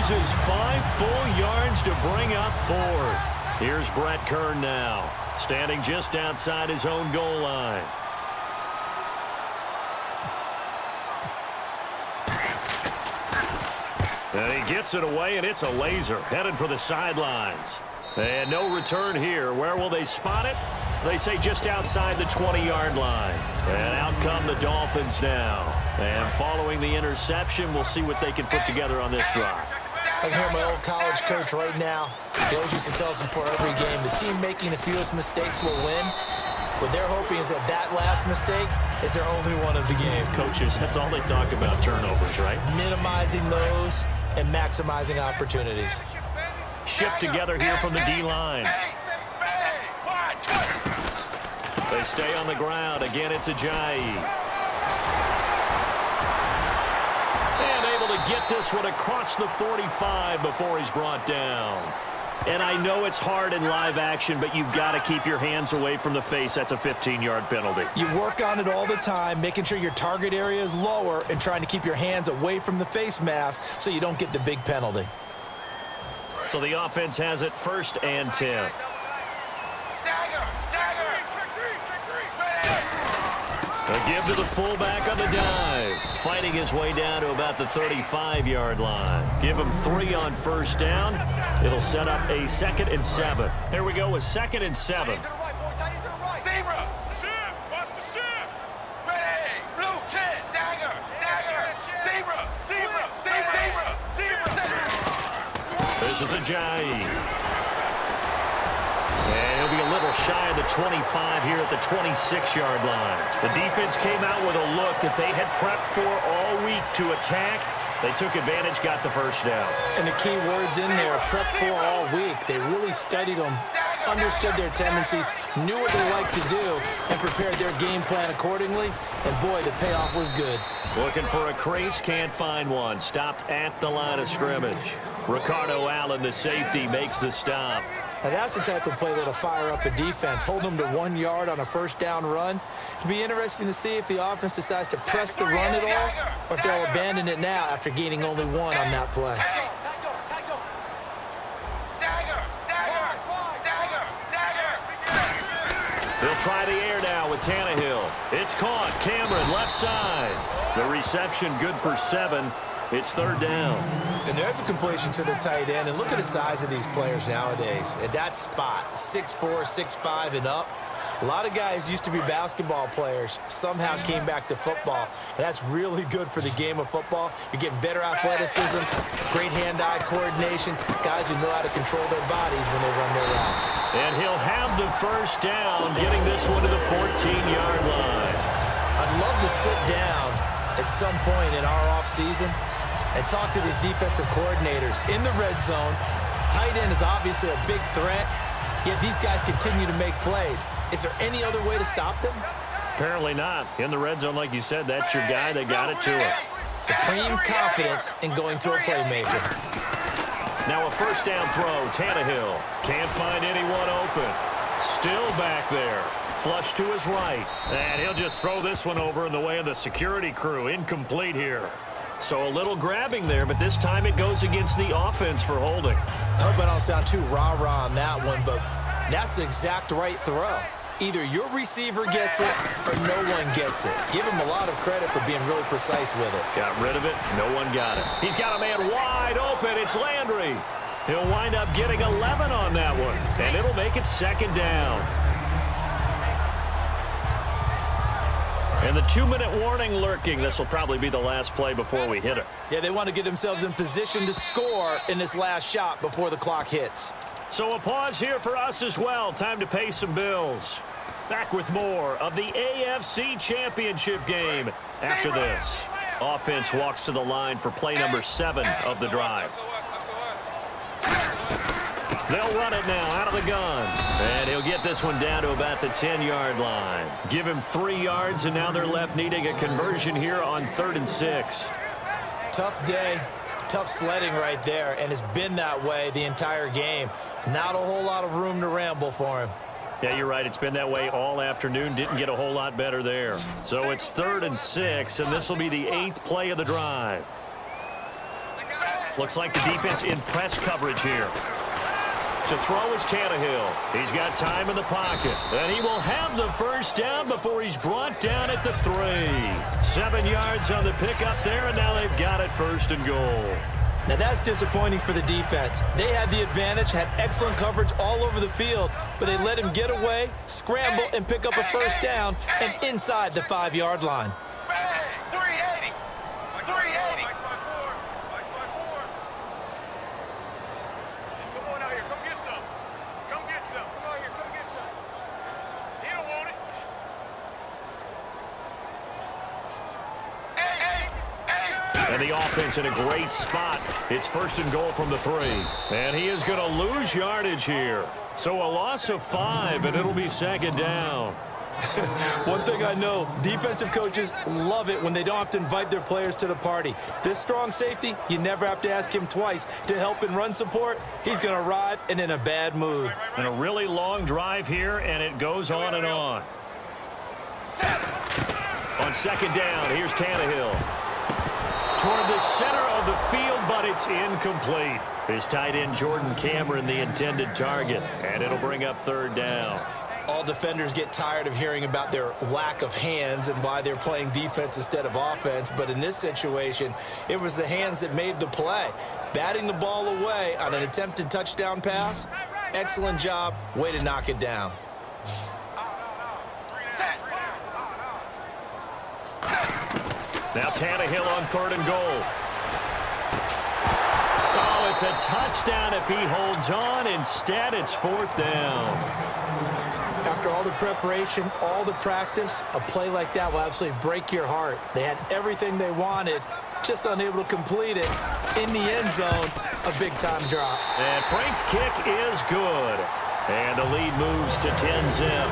loses 5 full yards to bring up 4. Here's Brett Kern now, standing just outside his own goal line. And he gets it away, and it's a laser headed for the sidelines. And no return here. Where will they spot it? They say just outside the 20-yard line. And out come the Dolphins now. And following the interception, we'll see what they can put together on this drive. I can hear my old college coach right now. He always used to tell us before every game, the team making the fewest mistakes will win. What they're hoping is that that last mistake is their only one of the game. Coaches, that's all they talk about, turnovers, right? Minimizing those and maximizing opportunities. Shift together here from the D-line. They stay on the ground. Again, it's Ajayi. And able to get this one across the 45 before he's brought down. And I know it's hard in live action, but you've got to keep your hands away from the face. That's a 15-yard penalty. You work on it all the time, making sure your target area is lower and trying to keep your hands away from the face mask so you don't get the big penalty. So the offense has it 1st and 10. A give to the fullback on the dive. Fighting his way down to about the 35-yard line. Give him 3 on 1st down. It'll set up a 2nd and 7. There we go with 2nd and 7. This is Ajayi. And he'll be a little shy of the 25 here at the 26-yard line. The defense came out with a look that they had prepped for all week to attack. They took advantage, got the 1st down. And the key words in there, prepped for all week. They really studied them, understood their tendencies, knew what they like to do, and prepared their game plan accordingly. And boy, the payoff was good. Looking for a crease, can't find one. Stopped at the line of scrimmage. Ricardo Allen, the safety, makes the stop. Now that's the type of play that'll fire up the defense. Hold them to 1 yard on a 1st down run. It'll be interesting to see if the offense decides to press the run at all or if they'll abandon it now after gaining only 1 on that play. They'll try the air now with Tannehill. It's caught. Cameron, left side. The reception good for 7. It's 3rd down. And there's a completion to the tight end. And look at the size of these players nowadays. At that spot, 6'4", 6'5", and up. A lot of guys used to be basketball players, somehow came back to football. And that's really good for the game of football. You're getting better athleticism, great hand-eye coordination, guys who know how to control their bodies when they run their routes. And he'll have the 1st down, getting this one to the 14-yard line. I'd love to sit down at some point in our offseason and talk to these defensive coordinators in the red zone. Tight end is obviously a big threat, yet these guys continue to make plays. Is there any other way to stop them? Apparently not. In the red zone, like you said, that's your guy. They got it to him. Supreme confidence in going to a playmaker. Now a 1st down throw. Tannehill can't find anyone open. Still back there. Flush to his right. And he'll just throw this one over in the way of the security crew. Incomplete here. So a little grabbing there, but this time it goes against the offense for holding. I hope I don't sound too rah-rah on that one, but that's the exact right throw. Either your receiver gets it or no one gets it. Give him a lot of credit for being really precise with it. Got rid of it. No one got it. He's got a man wide open. It's Landry. He'll wind up getting 11 on that one, and it'll make it 2nd down. And the 2-minute warning lurking. This will probably be the last play before we hit it. Yeah, they want to get themselves in position to score in this last shot before the clock hits. So a pause here for us as well. Time to pay some bills. Back with more of the AFC Championship game after this. Offense walks to the line for play number 7 of the drive. They'll run it now out of the gun. And he'll get this one down to about the 10-yard line. Give him 3 yards, and now they're left needing a conversion here on 3rd and 6. Tough day, tough sledding right there, and it's been that way the entire game. Not a whole lot of room to ramble for him. Yeah, you're right. It's been that way all afternoon. Didn't get a whole lot better there. So it's 3rd and 6, and this will be the 8th play of the drive. Looks like the defense in press coverage here. To throw is Tannehill. He's got time in the pocket. And he will have the first down before he's brought down at the 3. 7 yards on the pickup there, and now they've got it 1st and goal. Now that's disappointing for the defense. They had the advantage, had excellent coverage all over the field, but they let him get away, scramble, and pick up a first down and inside the 5-yard line. 380. 380. Come on out here. Come get some. Come get some. Come out here. Come get some. He don't want it. And the offense in a great spot. It's 1st and goal from the 3. And he is going to lose yardage here. So a loss of 5, and it'll be 2nd down. One thing I know, defensive coaches love it when they don't have to invite their players to the party. This strong safety, you never have to ask him twice to help in run support. He's going to arrive and in a bad mood. And a really long drive here, and it goes on and on. On 2nd down, here's Tannehill. Toward the center of the field, but it's incomplete. His tight end, Jordan Cameron, the intended target, and it'll bring up 3rd down. All defenders get tired of hearing about their lack of hands and why they're playing defense instead of offense, but in this situation, it was the hands that made the play. Batting the ball away on an attempted touchdown pass, excellent job, way to knock it down. Now Tannehill on 3rd and goal. Oh, it's a touchdown if he holds on. Instead, it's 4th down. After all the preparation, all the practice, a play like that will absolutely break your heart. They had everything they wanted, just unable to complete it. In the end zone, a big-time drop. And Frank's kick is good. And the lead moves to 10-zip.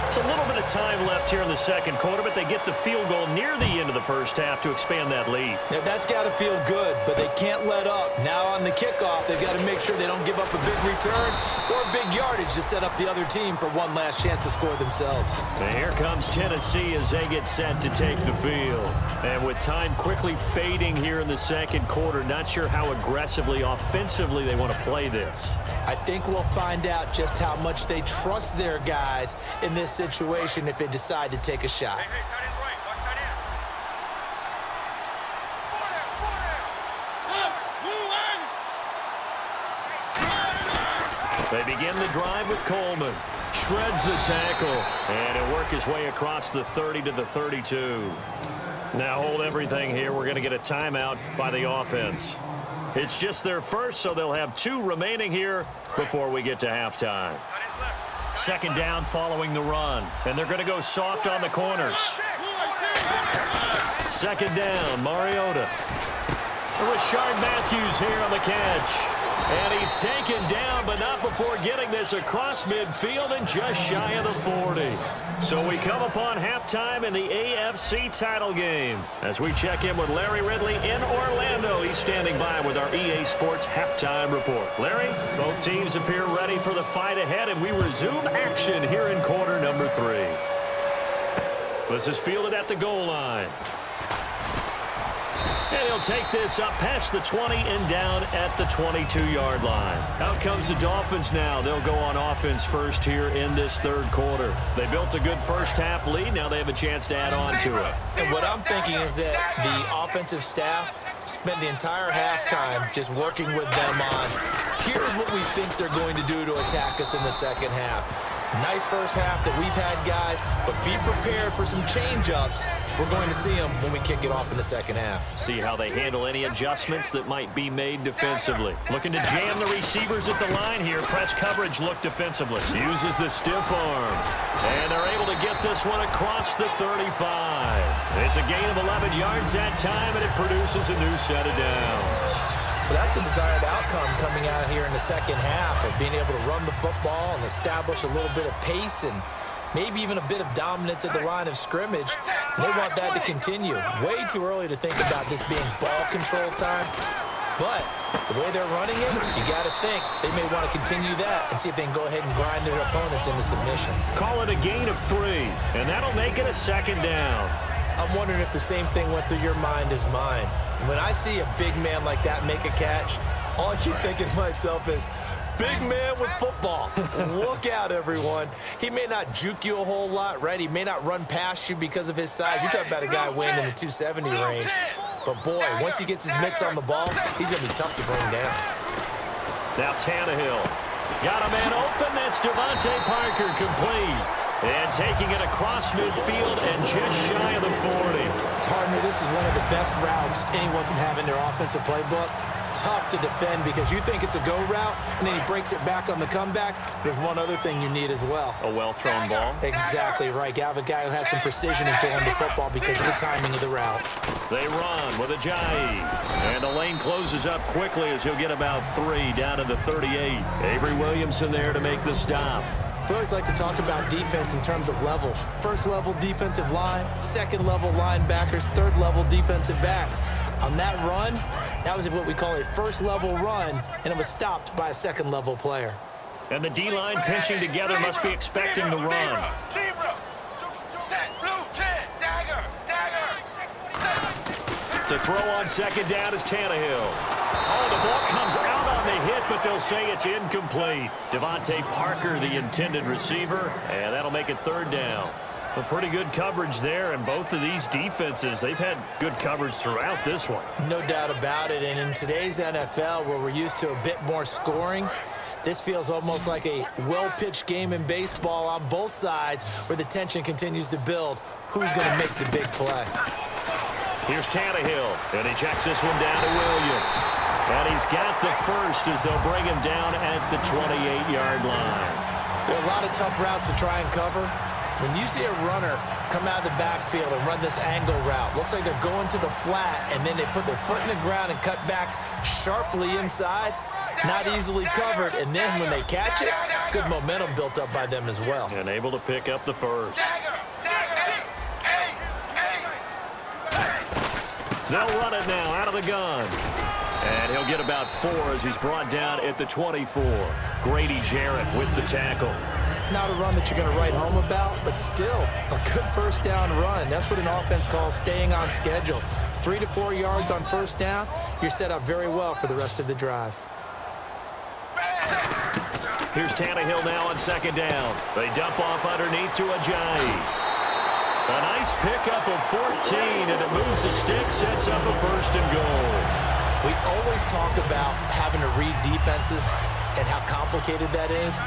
It's a little bit of time left here in the 2nd quarter, but they get the field goal near the end of the 1st half to expand that lead. Now, that's got to feel good, but they can't let up. Now on the kickoff, they've got to make sure they don't give up a big return or big yardage to set up the other team for one last chance to score themselves. And here comes Tennessee as they get set to take the field. And with time quickly fading here in the 2nd quarter, not sure how aggressively, offensively they want to play this. I think we'll find out just how much they trust their guys in this situation if they decide to take a shot. Hey, tight end's right. Watch tight end. They begin the drive with Coleman. Shreds the tackle. And he'll work his way across the 30 to the 32. Now hold everything here. We're going to get a timeout by the offense. It's just their first, so they'll have 2 remaining here before we get to halftime. 2nd down following the run. And they're going to go soft on the corners. 2nd down, Mariota. Rashard Matthews here on the catch. And he's taken down, but not before getting this across midfield and just shy of the 40. So we come upon halftime in the AFC title game. As we check in with Larry Ridley in Orlando, he's standing by with our EA Sports halftime report. Larry, both teams appear ready for the fight ahead, and we resume action here in quarter number 3. This is fielded at the goal line. And he'll take this up past the 20 and down at the 22-yard line. Out comes the Dolphins now. They'll go on offense first here in this 3rd quarter. They built a good first-half lead. Now they have a chance to add on to it. And what I'm thinking is that the offensive staff spent the entire halftime just working with them on, here's what we think they're going to do to attack us in the 2nd half. Nice first half that we've had, guys, but be prepared for some change-ups. We're going to see them when we kick it off in the 2nd half. See how they handle any adjustments that might be made defensively. Looking to jam the receivers at the line here. Press coverage look defensively. Uses the stiff arm. And they're able to get this one across the 35. It's a gain of 11 yards that time, and it produces a new set of downs. But that's the desired outcome coming out here in the 2nd half of being able to run the football and establish a little bit of pace and maybe even a bit of dominance at the line of scrimmage. And they want that to continue. Way too early to think about this being ball control time. But the way they're running it, you got to think they may want to continue that and see if they can go ahead and grind their opponents into submission. Call it a gain of 3, and that'll make it a 2nd down. I'm wondering if the same thing went through your mind as mine. When I see a big man like that make a catch, all I keep thinking to myself is, big man with football. Look out, everyone. He may not juke you a whole lot, right? He may not run past you because of his size. You're talking about a guy weighing in the 270 range. But, boy, once he gets his mitts on the ball, he's going to be tough to bring down. Now Tannehill. Got a man open. That's Devontae Parker complete. And taking it across midfield and just shy of the 40. Partner, this is one of the best routes anyone can have in their offensive playbook. Tough to defend because you think it's a go route, and then he breaks it back on the comeback. There's one other thing you need as well. A well-thrown ball. Exactly right. You have a guy who has some precision in throwing the football because of the timing of the route. They run with Ajayi. And the lane closes up quickly as he'll get about 3 down to the 38. Avery Williamson there to make the stop. We always like to talk about defense in terms of levels. First level defensive line, second level linebackers, third level defensive backs. On that run, that was what we call a first level run, and it was stopped by a second level player. And the D-line pinching together must be expecting the run. To throw on second down is Tannehill. Oh, the ball comes out on the hit, but they'll say it's incomplete. Devontae Parker, the intended receiver, and that'll make it third down. Well, pretty good coverage there, and both of these defenses, they've had good coverage throughout this one. No doubt about it, and in today's NFL, where we're used to a bit more scoring, this feels almost like a well-pitched game in baseball on both sides where the tension continues to build. Who's going to make the big play? Here's Tannehill, and he checks this one down to Williams. And he's got the first as they'll bring him down at the 28-yard line. There are a lot of tough routes to try and cover. When you see a runner come out of the backfield and run this angle route, looks like they're going to the flat, and then they put their foot in the ground and cut back sharply inside, not easily covered. And then when they catch it, good momentum built up by them as well. And able to pick up the first. They'll run it now out of the gun. And he'll get about 4 as he's brought down at the 24. Grady Jarrett with the tackle. Not a run that you're going to write home about, but still a good first down run. That's what an offense calls staying on schedule. 3 to 4 yards on first down, you're set up very well for the rest of the drive. Here's Tannehill now on second down. They dump off underneath to Ajayi. A nice pickup of 14, and it moves the stick, sets up a first and goal. We always talk about having to read defenses and how complicated that is.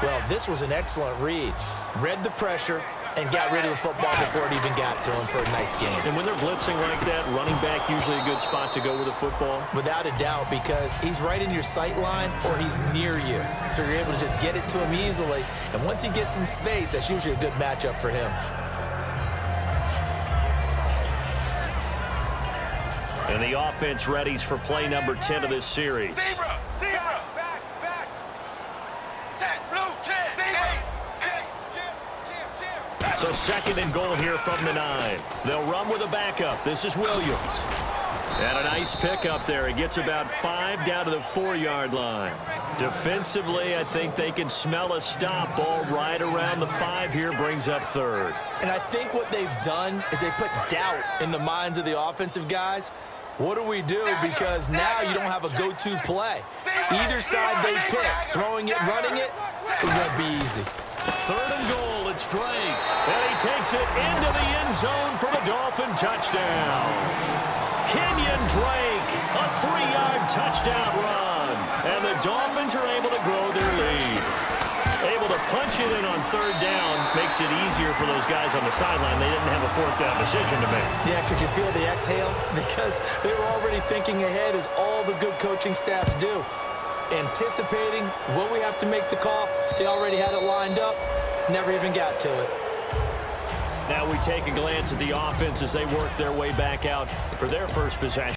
Well, this was an excellent read. Read the pressure and got rid of the football before it even got to him for a nice game. And when they're blitzing like that, running back usually a good spot to go with the football? Without a doubt, because he's right in your sight line or he's near you. So you're able to just get it to him easily. And once he gets in space, that's usually a good matchup for him. And the offense readies for play number 10 of this series. Zebra, back. Set, blue, 10, So second and goal here from the 9. They'll run with a backup. This is Williams. And a nice pickup there. He gets about 5 down to the 4-yard line. Defensively, I think they can smell a stop. Ball right around the 5 here, brings up third. And I think what they've done is they put doubt in the minds of the offensive guys. What do we do? Because now you don't have a go-to play. Either side they pick, throwing it, running it, it won't be easy. Third and goal, it's Drake. And he takes it into the end zone for the Dolphin touchdown. Kenyon Drake, a 3-yard touchdown run. And the Dolphins are able to grow their lead. Able to punch it in on third down makes it easier for those guys on the sideline. They didn't have a fourth down decision to make. Yeah, could you feel the exhale? Because they were already thinking ahead, as all the good coaching staffs do. Anticipating what we have to make the call. They already had it lined up, never even got to it. Now we take a glance at the offense as they work their way back out for their first possession.